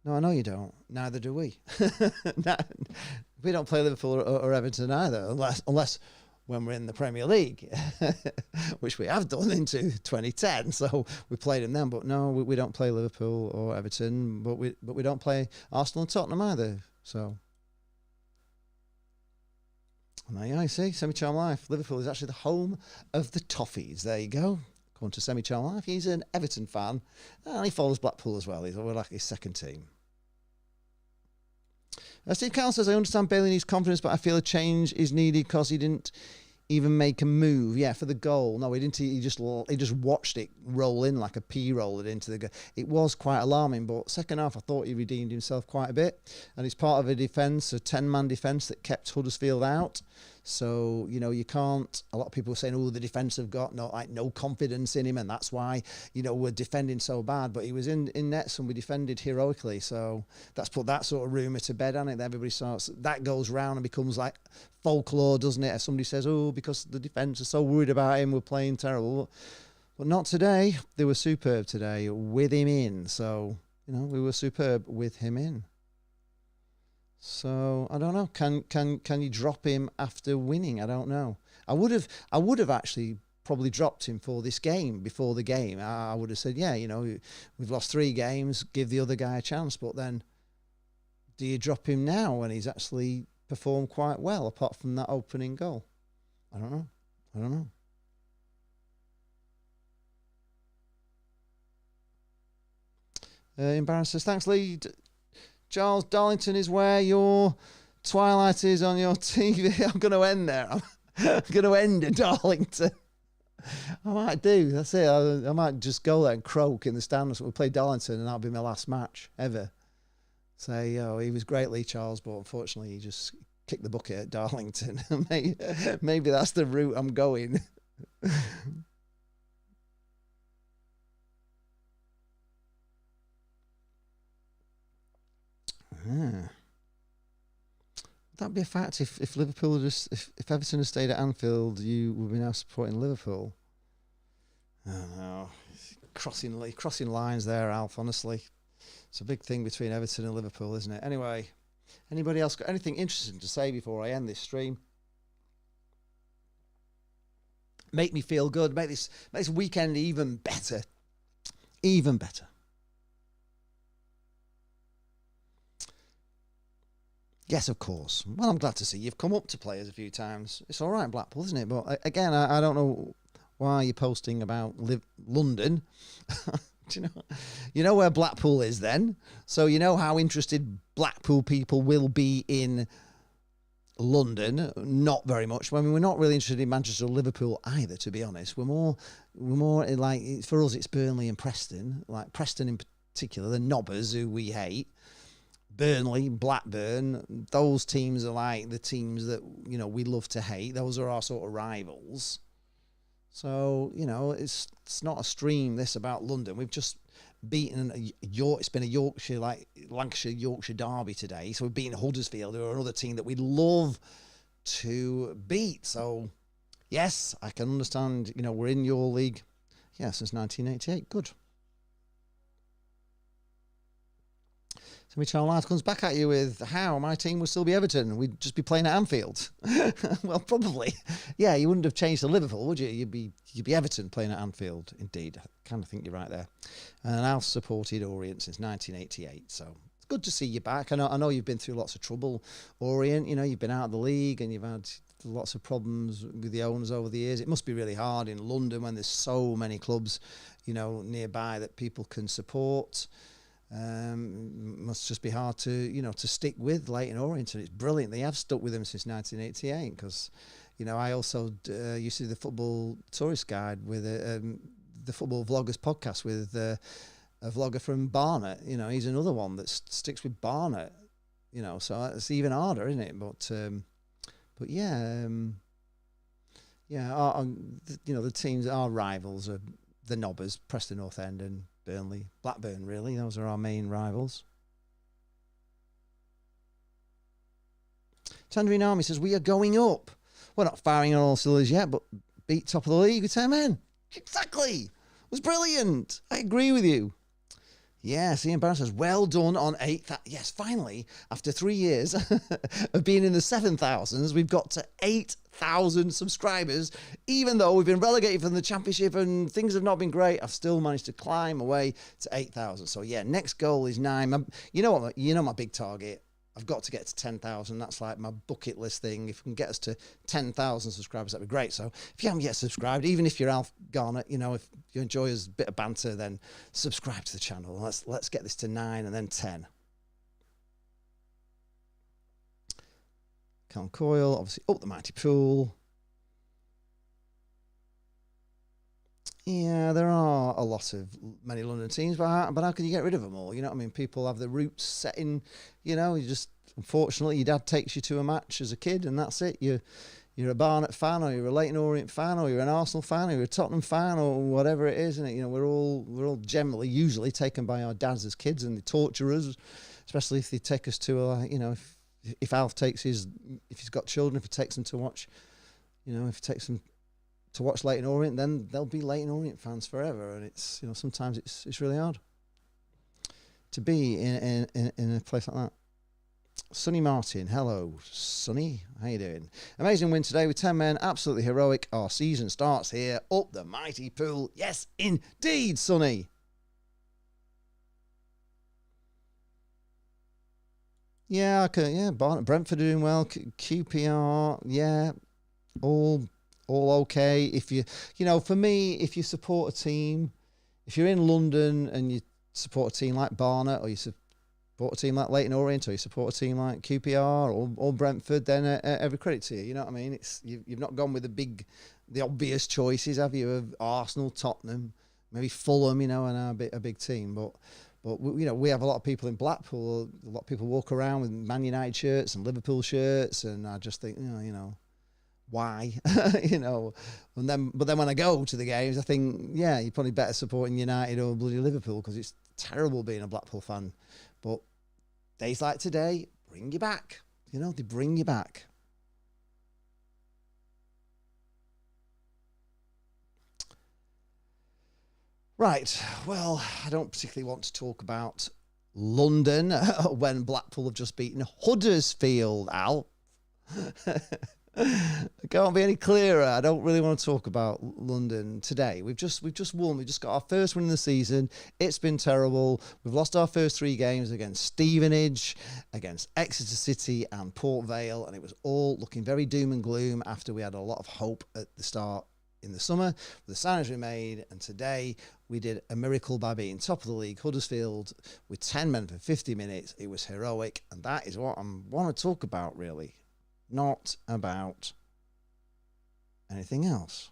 No, I know you don't. Neither do we. We don't play Liverpool or Everton either, unless when we're in the Premier League, which we have done into 2010. So we played them then, but no, we don't play Liverpool or Everton, but we don't play Arsenal and Tottenham either. So, and there you see, Semi-Charm Life. Liverpool is actually the home of the Toffees. There you go. According to Semi-Charm Life, he's an Everton fan, and he follows Blackpool as well. He's like his second team. Steve Carroll says, I understand Bailey needs confidence, but I feel a change is needed because he didn't even make a move. Yeah, for the goal. No, he didn't. He just watched it roll in like a pea rolled into the goal. It was quite alarming, but second half I thought he redeemed himself quite a bit, and it's part of a defence, a 10-man defence that kept Huddersfield out. So, you can't, a lot of people are saying, the defence have got no confidence in him, and that's why, we're defending so bad. But he was in nets and we defended heroically. So that's put that sort of rumour to bed, hasn't it? Everybody starts, that goes round and becomes like folklore, doesn't it? If somebody says, because the defence are so worried about him, we're playing terrible. But not today. They were superb today with him in. So, we were superb with him in. So I don't know. Can you drop him after winning? I don't know. I would have actually probably dropped him for this game. Before the game, I would have said, we've lost 3 games. Give the other guy a chance. But then, do you drop him now when he's actually performed quite well? Apart from that opening goal, I don't know. Embarrassed says, thanks, Lee. Charles, Darlington is where your Twilight is on your TV. I'm going to end there. I'm going to end at Darlington. I might do. That's it. I might just go there and croak in the stands. We'll play Darlington and that'll be my last match ever. Say, he was great, Lee Charles, but unfortunately he just kicked the bucket at Darlington. Maybe that's the route I'm going. Would that be a fact if Liverpool if Everton had stayed at Anfield, you would be now supporting Liverpool? I don't know. Crossing lines there, Alf, honestly. It's a big thing between Everton and Liverpool, isn't it? Anyway, anybody else got anything interesting to say before I end this stream? Make me feel good. Make this weekend even better. Even better. Yes, of course. Well, I'm glad to see you've come up to players a few times. It's all right, Blackpool, isn't it? But again, I don't know why you're posting about London. Do you know where Blackpool is then? So you know how interested Blackpool people will be in London. Not very much. I mean, we're not really interested in Manchester or Liverpool either, to be honest. We're more like, for us, it's Burnley and Preston. Like Preston in particular, the Knobbers, who we hate. Burnley, Blackburn, those teams are like the teams that, we love to hate. Those are our sort of rivals. So, it's not a stream, this, about London. We've just beaten it's been a Yorkshire, like Lancashire-Yorkshire derby today. So we've beaten Huddersfield, who are another team that we'd love to beat. So, yes, I can understand, we're in your league, since 1988. Good. Semi-Channel Live comes back at you with how my team would still be Everton. We'd just be playing at Anfield. Well, probably. Yeah, you wouldn't have changed to Liverpool, would you? You'd be Everton playing at Anfield. Indeed, I kind of think you're right there. And I've supported Orient since 1988, so it's good to see you back. I know you've been through lots of trouble, Orient. You've been out of the league and you've had lots of problems with the owners over the years. It must be really hard in London when there's so many clubs, nearby that people can support. Must just be hard to stick with Leyton Orient, and it's brilliant they have stuck with them since 1988 because I also used to do the Football Tourist Guide with the Football Vloggers podcast with a vlogger from Barnet. He's another one that sticks with Barnet, so it's even harder, isn't it? But yeah, the teams, our rivals are the Knobbers, Preston North End and Burnley, Blackburn, really. Those are our main rivals. Tangerine Army says, we are going up. We're not firing on all cylinders yet, but beat top of the league with 10 men. Exactly. It was brilliant. I agree with you. Yes, Ian Barron says, well done on 8,000. Yes, finally, after 3 years of being in the 7,000s, we've got to 8,000 subscribers. Even though we've been relegated from the Championship and things have not been great, I've still managed to climb away to 8,000. So yeah, next goal is 9. You know what? My big target. I've got to get to 10,000. That's like my bucket list thing. If we can get us to 10,000 subscribers, that'd be great. So if you haven't yet subscribed, even if you're Alf Garnett, if you enjoy us a bit of banter, then subscribe to the channel. Let's get this to 9 and then 10. Calm Coil, obviously up the mighty pool. Yeah, there are a lot of many London teams, but how can you get rid of them all? You know what I mean? People have their roots set in, you just, unfortunately, your dad takes you to a match as a kid and that's it. You you're a Barnet fan, or you're a Leyton Orient fan, or you're an Arsenal fan, or you're a Tottenham fan, or whatever it is, and you know, we're all generally, usually taken by our dads as kids, and they torture us, especially if they take us to a, you know, if Alf takes his, if he's got children, if he takes them to watch, you know, if he takes them to watch Leyton Orient, then they'll be Leyton Orient fans forever, and it's, you know, sometimes it's really hard to be in a place like that. Sonny Martin, hello, Sonny, how you doing? Amazing win today with 10 men, absolutely heroic. Our season starts here, up the mighty pool. Yes, indeed, Sonny. Yeah, Barnet, Brentford are doing well. QPR, yeah, all okay. If you know, for me, if you support a team, if you're in London and you support a team like Barnet, or you support a team like Leyton Orient, or you support a team like QPR or Brentford, then every credit to you. You know what I mean? It's you've not gone with the obvious choices, have you? Of Arsenal, Tottenham, maybe Fulham, you know, and a big team. But you know, we have a lot of people in Blackpool. A lot of people walk around with Man United shirts and Liverpool shirts, and I just think, you know, why? You know, but then when I go to the games, I think, yeah, you're probably better supporting United or bloody Liverpool, because it's terrible being a Blackpool fan. But days like today bring you back. You know, they bring you back. Right, well, I don't particularly want to talk about London when Blackpool have just beaten Huddersfield, Al. It can't be any clearer. I don't really want to talk about London today. We've just won. We've just got our first win in the season. It's been terrible. We've lost our first 3 games against Stevenage, against Exeter City and Port Vale, and it was all looking very doom and gloom after we had a lot of hope at the start in the summer. The signings we made, and today we did a miracle by being top of the league, Huddersfield, with 10 men for 50 minutes. It was heroic, and that is what I want to talk about, really. Not about anything else.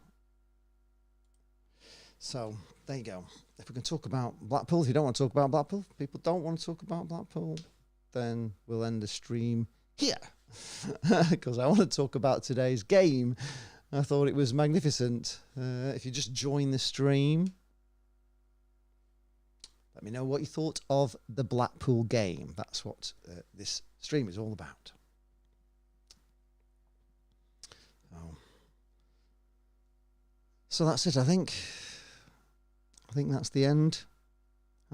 So there you go. If we can talk about Blackpool, if you don't want to talk about Blackpool, people don't want to talk about Blackpool, then we'll end the stream here. Because I want to talk about today's game. I thought it was magnificent. If you just join the stream, let me know what you thought of the Blackpool game. That's what this stream is all about. So that's it, I think. I think that's the end.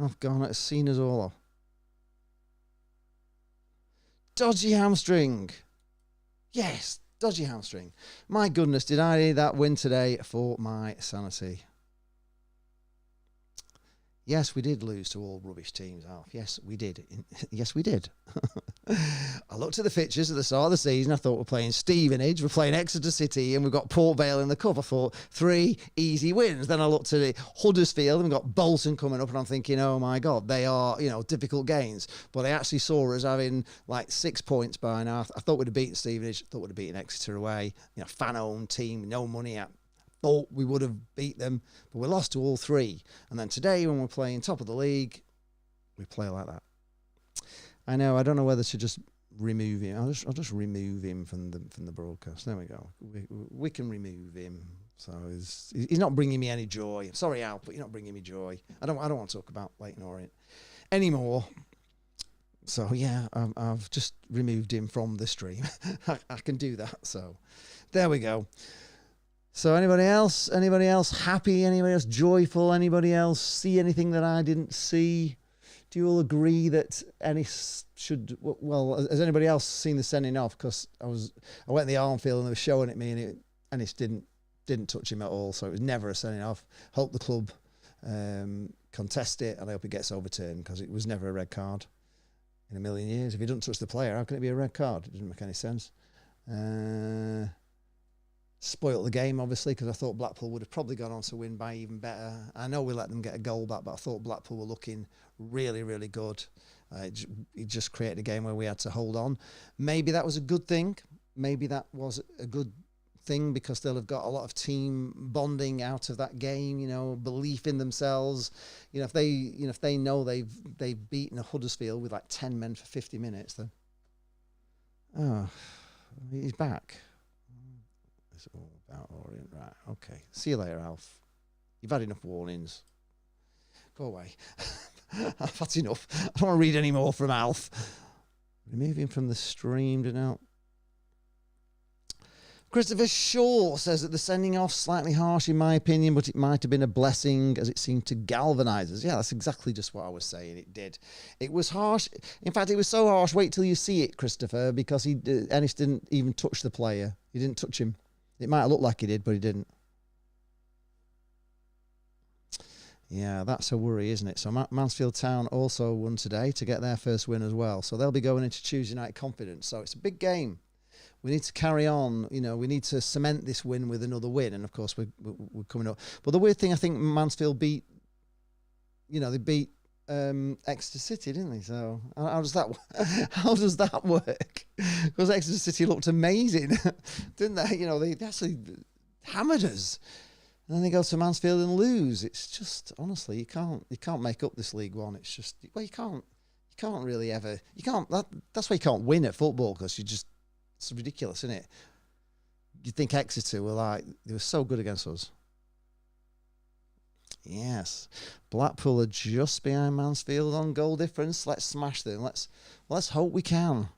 I've gone at seen us all. Dodgy hamstring. Yes, dodgy hamstring. My goodness, did I need that win today for my sanity? Yes, we did lose to all rubbish teams, Alf. Yes, we did. Yes, we did. I looked at the fixtures at the start of the season. I thought we're playing Stevenage, we're playing Exeter City, and we've got Port Vale in the cup. I thought 3 easy wins. Then I looked at it, Huddersfield, and we've got Bolton coming up, and I'm thinking, oh my God, they are, you know, difficult games. But I actually saw us having like 6 points by now. I thought we'd have beaten Stevenage, I thought we'd have beaten Exeter away. You know, fan-owned team, no money out. Thought we would have beat them, but we lost to all 3. And then today, when we're playing top of the league, we play like that. I know. I don't know whether to just remove him. I'll just remove him from the broadcast. There we go. We can remove him. So he's not bringing me any joy. Sorry, Al, but you're not bringing me joy. I don't want to talk about Leyton Orient anymore. So yeah, I've just removed him from the stream. I can do that. So there we go. So anybody else happy? Anybody else joyful? Anybody else see anything that I didn't see? Do you all agree that Ennis should? Well, has anybody else seen the sending off? Because I went in the Armfield and they were showing it me, and Ennis didn't touch him at all. So it was never a sending off. Hope the club contest it, and I hope it gets overturned, because it was never a red card in a million years. If he doesn't touch the player, how can it be a red card? It doesn't make any sense. Spoiled the game, obviously, because I thought Blackpool would have probably gone on to win by even better. I know we let them get a goal back, but I thought Blackpool were looking really, really good. It just created a game where we had to hold on. Maybe that was a good thing. Maybe that was a good thing, because they'll have got a lot of team bonding out of that game. You know, belief in themselves. You know, if they know they've beaten a Huddersfield with like 10 men for 50 minutes, then he's back. It's all about Orient. Right, okay. See you later, Alf. You've had enough warnings. Go away. I've had enough. I don't want to read any more from Alf. Remove him from the stream, don't know. Christopher Shaw says that the sending off slightly harsh in my opinion, but it might have been a blessing as it seemed to galvanise us. Yeah, that's exactly just what I was saying. It did. It was harsh. In fact, it was so harsh. Wait till you see it, Christopher, because Ennis didn't even touch the player. He didn't touch him. It might have looked like he did, but he didn't. Yeah, that's a worry, isn't it? So Mansfield Town also won today to get their first win as well. So they'll be going into Tuesday night confidence. So it's a big game. We need to carry on, you know, we need to cement this win with another win. And, of course, we're coming up. But the weird thing, I think Mansfield beat, you know, they beat Exeter City, didn't they? So how does that work? Because Exeter City looked amazing, didn't they? You know, they actually hammered us. And then they go to Mansfield and lose. It's just, honestly, you can't make up this League One. It's just, well, you can't really ever, that's why you can't win at football, because it's ridiculous, isn't it? You'd think Exeter were they were so good against us. Yes. Blackpool are just behind Mansfield on goal difference. Let's smash them. Let's hope we can.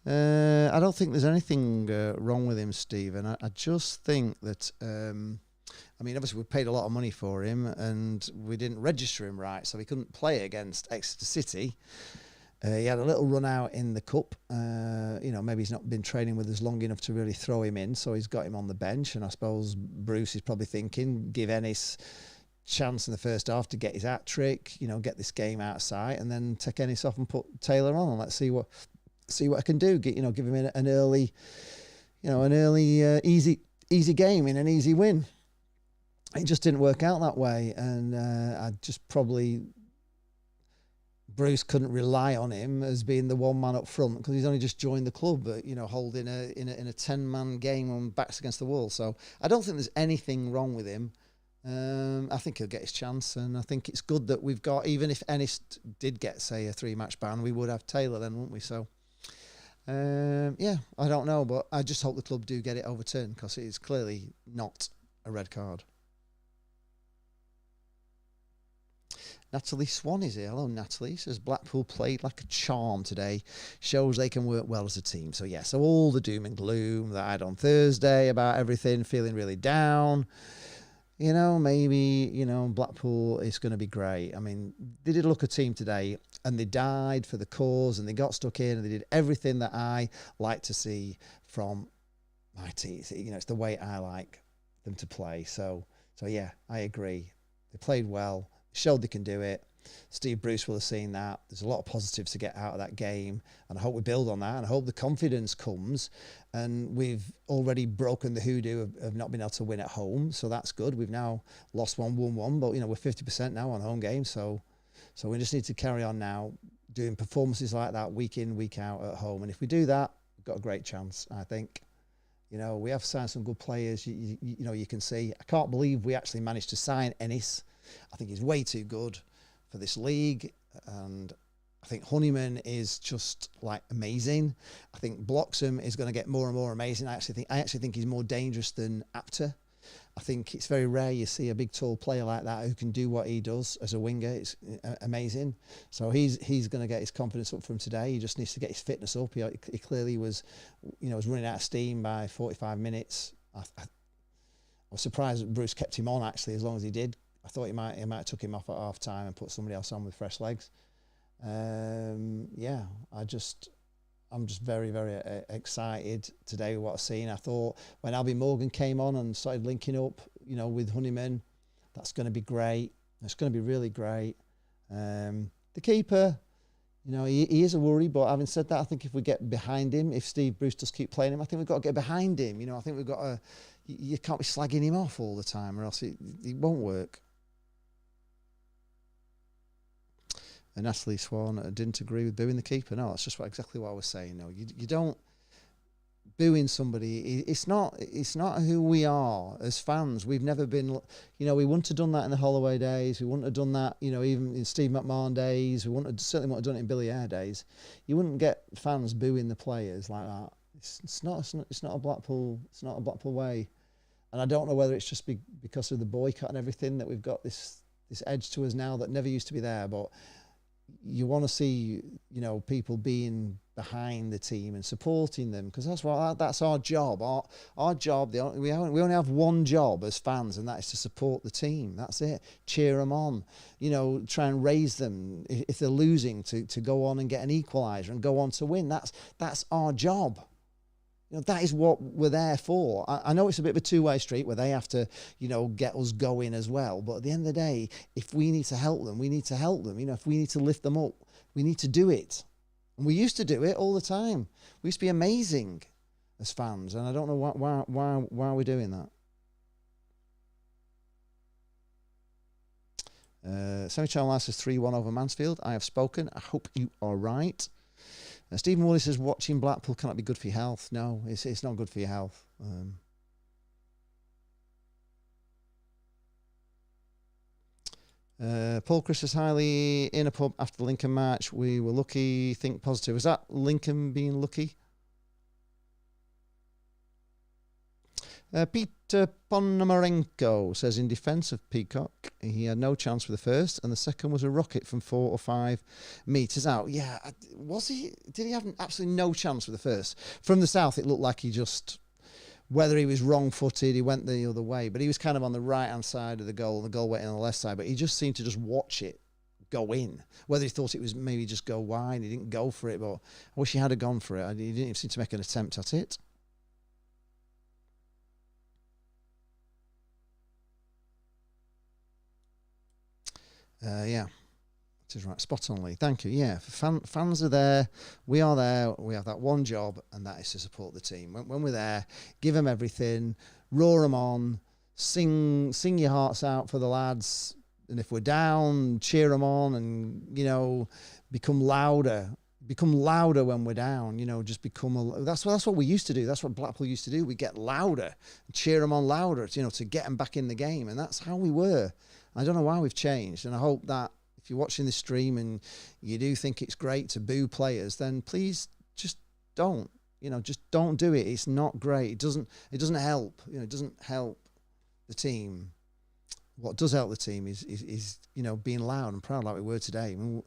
I don't think there's anything wrong with him, Stephen. I just think that, I mean, obviously we paid a lot of money for him and we didn't register him right, so he couldn't play against Exeter City. He had a little run out in the cup. You know, maybe he's not been training with us long enough to really throw him in, so he's got him on the bench. And I suppose Bruce is probably thinking, give Ennis chance in the first half to get his hat-trick, you know, get this game out of sight, and then take Ennis off and put Taylor on, and let's see what I can do. Give him an early easy game in an easy win. It just didn't work out that way, and I just probably Bruce couldn't rely on him as being the one man up front because he's only just joined the club, but holding in a 10-man game on backs against the wall. So I don't think there's anything wrong with him. I think he'll get his chance, and I think it's good that we've got, even if Ennis did get, say, a 3-match ban, we would have Taylor then, wouldn't we? So yeah, I don't know, but I just hope the club do get it overturned because it is clearly not a red card. Natalie Swan is here. Hello, Natalie. Says Blackpool played like a charm today. Shows they can work well as a team. So, yeah, so all the doom and gloom that I had on Thursday about everything, feeling really down. Maybe, Blackpool is going to be great. I mean, they did look a team today and they died for the cause and they got stuck in and they did everything that I like to see from my team. It's the way I like them to play. So yeah, I agree. They played well. Showed they can do it. Steve Bruce will have seen that. There's a lot of positives to get out of that game, and I hope we build on that, and I hope the confidence comes. And we've already broken the hoodoo of not being able to win at home, so that's good. We've now lost one, won one, but we're 50% now on home games, so we just need to carry on now doing performances like that week in, week out at home. And if we do that, we've got a great chance, I think. We have signed some good players. You can see. I can't believe we actually managed to sign Ennis. I think he's way too good for this league, and I think Honeyman is just amazing. I think Bloxham is going to get more and more amazing. I actually think he's more dangerous than Apter. I think it's very rare you see a big tall player like that who can do what he does as a winger. It's amazing. So he's going to get his confidence up from today. He just needs to get his fitness up. He clearly was running out of steam by 45 minutes. I was surprised that Bruce kept him on actually as long as he did. I thought he might have took him off at half time and put somebody else on with fresh legs. Yeah, I'm just very, very excited today with what I've seen. I thought when Albie Morgan came on and started linking up, with Honeyman, that's going to be great. It's going to be really great. The keeper, he is a worry, but having said that, I think if we get behind him, if Steve Bruce does keep playing him, I think we've got to get behind him. I think we've got to, you can't be slagging him off all the time or else it won't work. And Natalie Swan didn't agree with booing the keeper. No, that's just exactly what I was saying. No, you don't booing somebody. It's not who we are as fans. We've never been. We wouldn't have done that in the Holloway days. We wouldn't have done that. Even in Steve McMahon days. We certainly wouldn't have done it in Billy Eyre days. You wouldn't get fans booing the players like that.
It's not a Blackpool. It's not a Blackpool way. And I don't know whether it's just because of the boycott and everything that we've got this edge to us now that never used to be there. But you want to see, people being behind the team and supporting them, because that's our job. Our job. We only have one job as fans, and that is to support the team. That's it. Cheer them on. Try and raise them if they're losing to go on and get an equaliser and go on to win. That's our job. That is what we're there for. I know it's a bit of a two-way street where they have to, get us going as well. But at the end of the day, if we need to help them, we need to help them. If we need to lift them up, we need to do it. And we used to do it all the time. We used to be amazing as fans. And I don't know why we're doing that. Semi-Channel Live says 3-1 over Mansfield. I have spoken. I hope you are right. Stephen Woolley says, watching Blackpool cannot be good for your health. No, it's not good for your health. Paul Chris is highly in a pub after the Lincoln match. We were lucky, think positive. Was that Lincoln being lucky? Peter Ponomarenko says, in defence of Peacock, he had no chance for the first, and the second was a rocket from 4 or 5 metres out. Yeah, was he? Did he have absolutely no chance for the first? From the south, it looked like he just, whether he was wrong-footed, he went the other way, but he was kind of on the right-hand side of the goal, and the goal went in on the left side, but he just seemed to just watch it go in. Whether he thought it was maybe just go wide, he didn't go for it, but I wish he had gone for it. He didn't even seem to make an attempt at it. Yeah, it is right. Spot on, Lee. Thank you. Yeah, fans are there. We are there. We have that one job, and that is to support the team. When we're there, give them everything, roar them on, sing your hearts out for the lads. And if we're down, cheer them on, and become louder. Become louder when we're down. Just become. That's what we used to do. That's what Blackpool used to do. We get louder, cheer them on louder. To get them back in the game, and that's how we were. I don't know why we've changed, and I hope that if you're watching this stream and you do think it's great to boo players, then please just don't. Just don't do it. It's not great. It doesn't help. It doesn't help the team. What does help the team is being loud and proud like we were today. When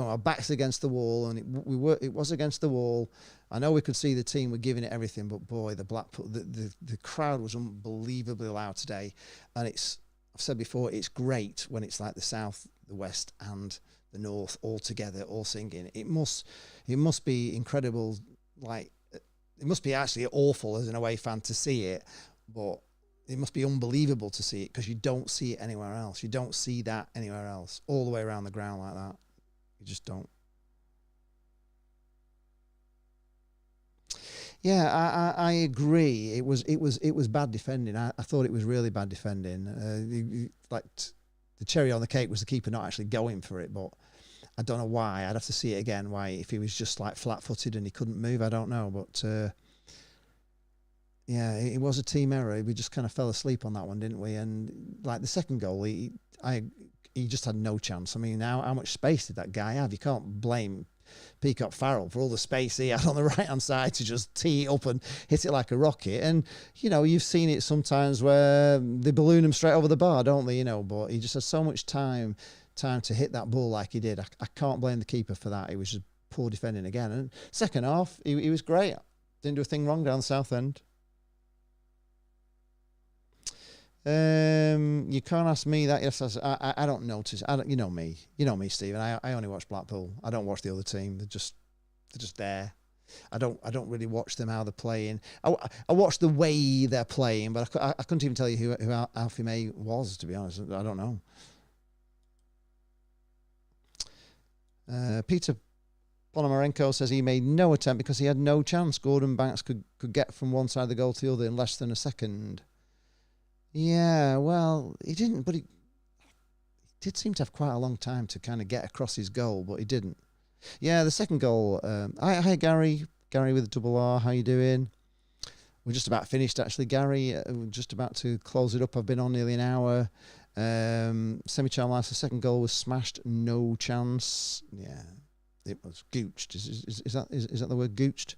our backs against the wall, and it was against the wall. I know we could see the team were giving it everything, but boy, the Blackpool the crowd was unbelievably loud today, and I've said before, it's great when it's like the south, the west, and the north all together, all singing. It must be incredible. Like, it must be actually awful as an away fan to see it, but it must be unbelievable to see it because you don't see it anywhere else. You don't see that anywhere else, all the way around the ground like that. You just don't. Yeah, I agree. It was bad defending. I thought it was really bad defending. Like the cherry on the cake was the keeper not actually going for it, but I don't know why. I'd have to see it again. Why, if he was just like flat-footed and he couldn't move, I don't know. But yeah, it was a team error. We just kind of fell asleep on that one, didn't we? And like the second goal, he just had no chance. I mean, how much space did that guy have? You can't blame Peacock Farrell for all the space he had on the right hand side to just tee it up and hit it like a rocket. And you've seen it sometimes where they balloon him straight over the bar, don't they? But he just had so much time to hit that ball like he did. I can't blame the keeper for that. It was just poor defending again. And second half, he was great. Didn't do a thing wrong down the south end. You can't ask me that. Yes, I don't notice. You know me, Stephen. I only watch Blackpool. I don't watch the other team. They're just there. I don't really watch them how they're playing. I watch the way they're playing, but I couldn't even tell you who Alfie May was, to be honest. I don't know. Peter Ponomarenko says he made no attempt because he had no chance. Gordon Banks could get from one side of the goal to the other in less than a second. Yeah, well, he didn't, but he did seem to have quite a long time to kind of get across his goal, but he didn't. Yeah, the second goal. Hi, Gary. Gary with a double R. How you doing? We're just about finished, actually, Gary. We're just about to close it up. I've been on nearly an hour. Semi-Channel Live, the second goal was smashed. No chance. Yeah. it was gooched. Is that the word, gooched?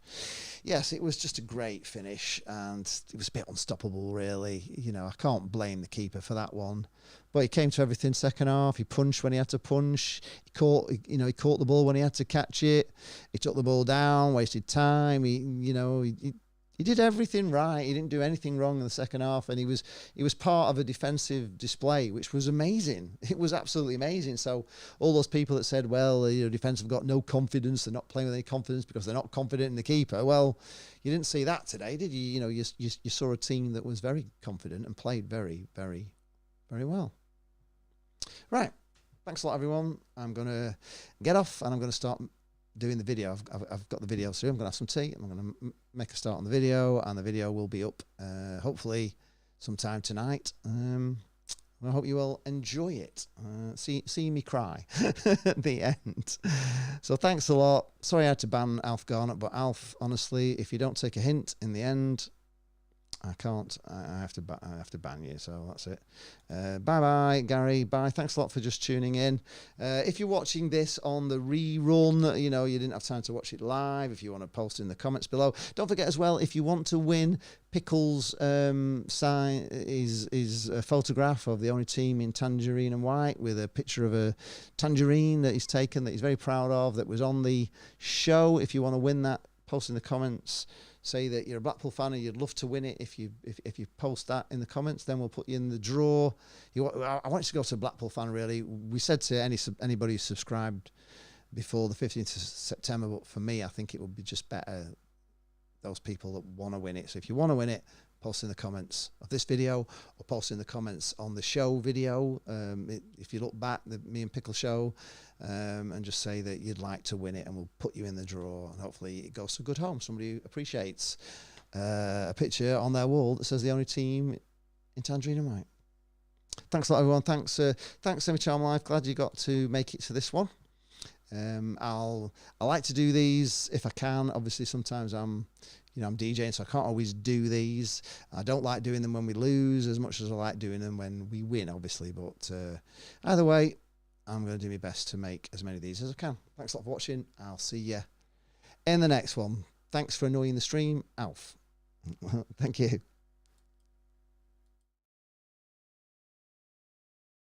Yes, it was just a great finish, and it was a bit unstoppable, really. You know, I can't blame the keeper for that one. But he came to everything second half. He punched when he had to punch. He caught the ball when he had to catch it. He took the ball down, wasted time. He did everything right. He didn't do anything wrong in the second half, and he was part of a defensive display, which was amazing. It was absolutely amazing. So all those people that said, well, defence have got no confidence, they're not playing with any confidence because they're not confident in the keeper. Well, you didn't see that today, did you? You saw a team that was very confident and played very, very, very well. Right. Thanks a lot, everyone. I'm going to get off and I'm going to start doing the video. I've got the video through. I'm going to have some tea. I'm going to make a start on the video, and the video will be up hopefully sometime tonight. I hope you will enjoy it. See me cry at the end. So thanks a lot. Sorry I had to ban Alf Garnett, but Alf, honestly, if you don't take a hint in the end, I can't. I have to ban you. So that's it. Bye bye, Gary. Bye. Thanks a lot for just tuning in. If you're watching this on the rerun, you didn't have time to watch it live. If you want to post in the comments below, don't forget as well. If you want to win Pickle's sign is a photograph of the only team in tangerine and white with a picture of a tangerine that he's taken that he's very proud of, that was on the show. If you want to win that, post in the comments. Say that you're a Blackpool fan and you'd love to win it. If you post that in the comments, then we'll put you in the draw. I want you to go to a Blackpool fan, really. We said to anybody who subscribed before the 15th of September, but for me, I think it would be just better those people that want to win it. So if you want to win it, post in the comments of this video or post in the comments on the show video. If you look back, the Me and Pickle show, and just say that you'd like to win it, and we'll put you in the draw, and hopefully it goes to a good home. Somebody who appreciates a picture on their wall that says the only team in tangerine and white. Thanks a lot, everyone. Thanks Semi Charm Live. Glad you got to make it to this one. I like to do these if I can. Obviously, sometimes I'm DJing, so I can't always do these. I don't like doing them when we lose as much as I like doing them when we win, obviously. But either way, I'm going to do my best to make as many of these as I can. Thanks a lot for watching. I'll see you in the next one. Thanks for annoying the stream, Alf. Thank you.